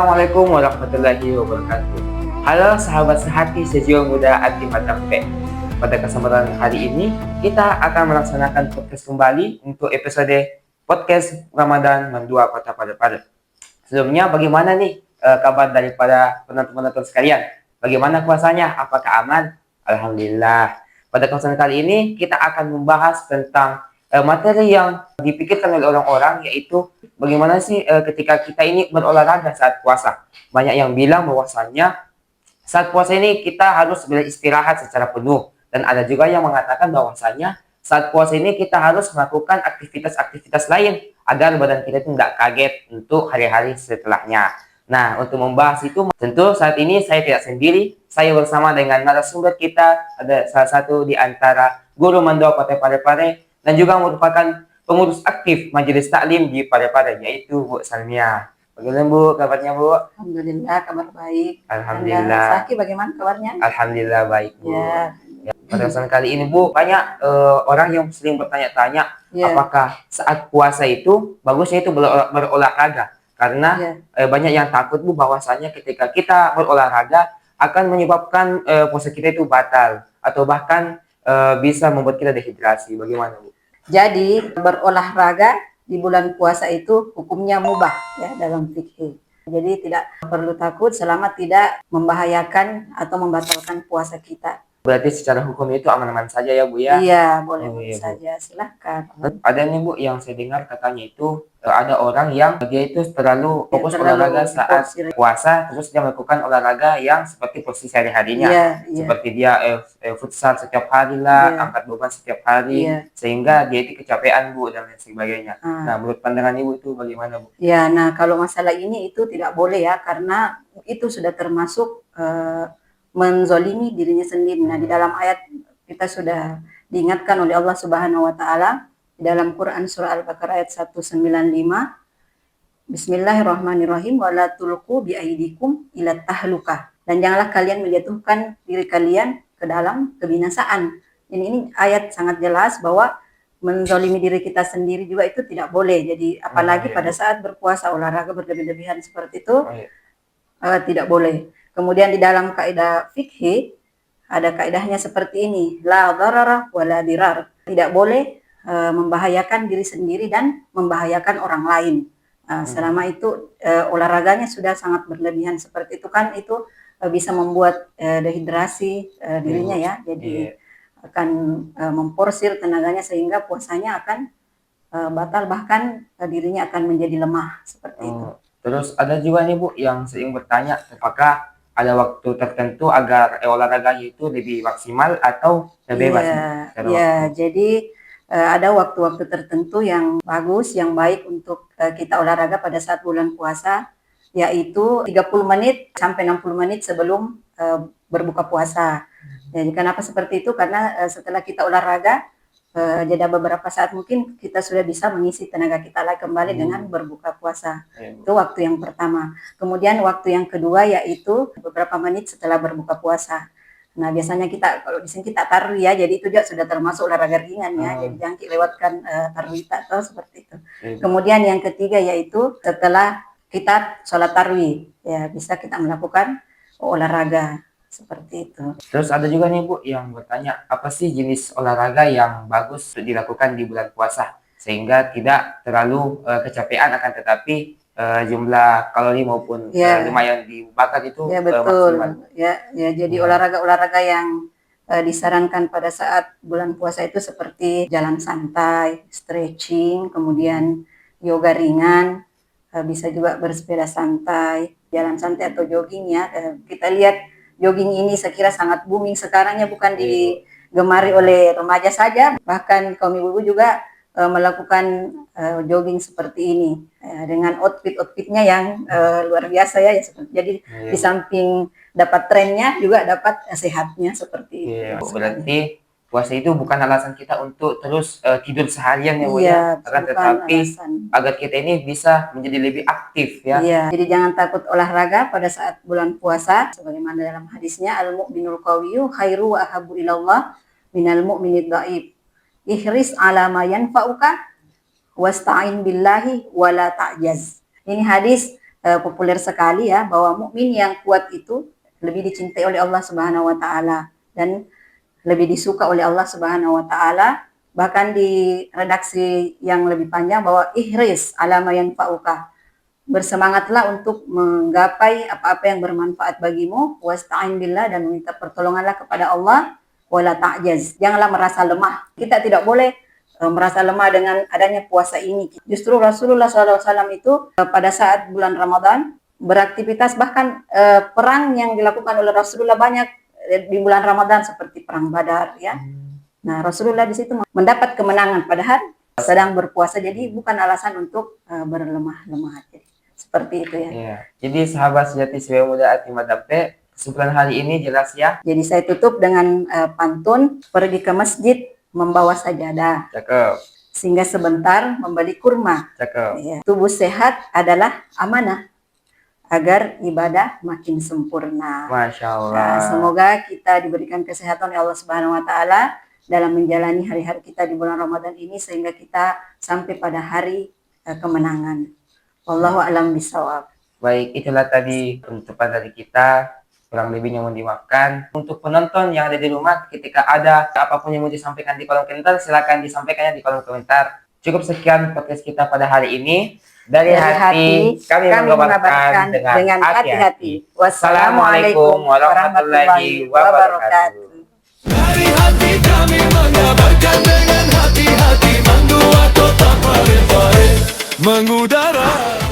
Assalamualaikum warahmatullahi wabarakatuh. Halo sahabat sehati sejiwa muda anti tempe. Pada kesempatan kali ini kita akan melaksanakan podcast kembali untuk episode podcast Ramadan Mendua Kota Parepare. Sebelumnya bagaimana nih kabar daripada penonton-penonton sekalian? Bagaimana puasanya? Apakah aman? Alhamdulillah. Pada kesempatan kali ini kita akan membahas tentang materi yang dipikirkan oleh orang-orang, yaitu bagaimana sih ketika kita ini berolahraga saat puasa. Banyak yang bilang bahwasannya saat puasa ini kita harus beristirahat secara penuh, dan ada juga yang mengatakan bahwasannya saat puasa ini kita harus melakukan aktivitas-aktivitas lain agar badan kita tidak kaget untuk hari-hari setelahnya. Nah, untuk membahas itu tentu saat ini saya tidak sendiri, saya bersama dengan narasumber kita, ada salah satu di antara guru Mandau Kota Parepare dan juga merupakan pengurus aktif Majelis Taklim di Parepare, yaitu Bu Salmia. Bagaimana Bu kabarnya Bu? Alhamdulillah kabar baik. Alhamdulillah. Saki bagaimana kabarnya? Alhamdulillah baik Bu. Ya. Pada kesempatan kali ini Bu, banyak orang yang sering bertanya-tanya apakah saat puasa itu bagusnya itu berolahraga. Karena banyak yang takut Bu bahwasanya ketika kita berolahraga akan menyebabkan puasa kita itu batal atau bahkan bisa membuat kita dehidrasi. Bagaimana Bu? Jadi berolahraga di bulan puasa itu hukumnya mubah ya dalam fikih. Jadi tidak perlu takut selama tidak membahayakan atau membatalkan puasa kita. Berarti secara hukum itu aman-aman saja ya Bu ya? Iya, boleh iya, saja, silahkan. Ada nih Bu yang saya dengar katanya itu ada orang yang dia itu terlalu fokus olahraga saat puasa, terus dia melakukan olahraga yang seperti posisi sehari-harinya. Seperti dia futsal setiap hari lah, angkat beban setiap hari, sehingga dia itu kecapean Bu dan lain sebagainya. Nah, menurut pandangan Ibu itu bagaimana Bu? Ya, nah kalau masalah ini itu tidak boleh ya, karena itu sudah termasuk menzolimi dirinya sendiri. Nah, di dalam ayat kita sudah diingatkan oleh Allah Subhanahu wa taala di dalam Quran surah Al-Baqarah ayat 195. Bismillahirrahmanirrahim, wala tulqu biaidikum ila tahlukah. Dan janganlah kalian menjatuhkan diri kalian ke dalam kebinasaan. Ini ayat sangat jelas bahwa menzolimi diri kita sendiri juga itu tidak boleh. Jadi apalagi pada saat berpuasa olahraga berlebih-lebihan seperti itu tidak boleh. Kemudian di dalam kaidah fikih ada kaidahnya seperti ini, la dharara wa la dirar. Tidak boleh membahayakan diri sendiri dan membahayakan orang lain. Selama itu olahraganya sudah sangat berlebihan seperti itu kan, itu bisa membuat dehidrasi dirinya ya. Jadi akan memporsir tenaganya sehingga puasanya akan batal, bahkan dirinya akan menjadi lemah seperti itu. Terus ada juga nih Bu yang sering bertanya apakah ada waktu tertentu agar olahraganya itu lebih maksimal atau bebas? Jadi ada waktu-waktu tertentu yang bagus, yang baik untuk kita olahraga pada saat bulan puasa, yaitu 30 menit sampai 60 menit sebelum berbuka puasa. Jadi kenapa seperti itu? Karena setelah kita olahraga, jeda beberapa saat mungkin kita sudah bisa mengisi tenaga kita lagi kembali dengan berbuka puasa. Itu waktu yang pertama. Kemudian waktu yang kedua yaitu beberapa menit setelah berbuka puasa. Nah, biasanya kita kalau di sini kita tarwi ya, jadi itu juga sudah termasuk olahraga ringan ya. Jadi jangan lewatkan tarwi atau seperti itu. Kemudian yang ketiga yaitu setelah kita sholat tarwi, ya bisa kita melakukan olahraga. Seperti itu. Terus ada juga nih Bu yang bertanya, apa sih jenis olahraga yang bagus dilakukan di bulan puasa sehingga tidak terlalu kecapean, akan tetapi jumlah kalori maupun lumayan dibakar itu betul. Maksimal. Jadi olahraga-olahraga yang disarankan pada saat bulan puasa itu seperti jalan santai, stretching, kemudian yoga ringan, bisa juga bersepeda santai, jalan santai atau jogging ya. Kita lihat jogging ini saya kira sangat booming sekarangnya, bukan digemari oleh remaja saja, bahkan kaum ibu-ibu juga melakukan jogging seperti ini dengan outfitnya yang luar biasa ya. Jadi di samping dapat trennya juga dapat sehatnya seperti itu. Berarti puasa itu bukan alasan kita untuk terus tidur seharian ya Bu ya, akan tetapi agar kita ini bisa menjadi lebih aktif ya. Jadi jangan takut olahraga pada saat bulan puasa, sebagaimana dalam hadisnya al-mu'minul qawiyyu khairu wa ahabbu ilallah minal mu'minid dhaif. Ihris ala ma yanfa'uka wasta'in billahi wala ta'jaz. Ini hadis populer sekali ya, bahwa mukmin yang kuat itu lebih dicintai oleh Allah Subhanahu wa taala dan lebih disuka oleh Allah Subhanahu wa taala. Bahkan di redaksi yang lebih panjang bahwa ihris ala ma yanfa'uka. Bersemangatlah untuk menggapai apa-apa yang bermanfaat bagimu, wasta'in billah, dan meminta pertolonganlah kepada Allah, wala ta'jaz. Janganlah merasa lemah. Kita tidak boleh merasa lemah dengan adanya puasa ini. Justru Rasulullah SAW itu pada saat bulan Ramadan beraktivitas, bahkan perang yang dilakukan oleh Rasulullah banyak di bulan Ramadan seperti perang Badar ya. Nah, Rasulullah di situ mendapat kemenangan padahal sedang berpuasa, jadi bukan alasan untuk berlemah-lemah. Seperti itu ya. Iya. Jadi sahabat sejati Sewa Muda Hati Madampe, kesimpulan hari ini jelas ya. Jadi saya tutup dengan pantun, pergi ke masjid membawa sajadah, Cakep, sehingga sebentar membeli kurma. cakep. Ya. Tubuh sehat adalah amanah agar ibadah makin sempurna. Masya Nah, Allah. semoga kita diberikan kesehatan oleh Allah Subhanahu wa taala dalam menjalani hari-hari kita di bulan Ramadan ini, sehingga kita sampai pada hari kemenangan. Wallahu a'lam bishawab. Baik, itulah tadi penutupan dari kita. Kurang lebihnya mohon dimaafkan. Untuk penonton yang ada di rumah, ketika ada apapun yang mau disampaikan di kolom komentar, silakan disampaikannya di kolom komentar. Cukup sekian podcast kita pada hari ini. Dari hati, kami mengabarkan dengan hati-hati. Wassalamualaikum warahmatullahi wabarakatuh. Dari hati kami mengabarkan dengan hati-hati, mengudara.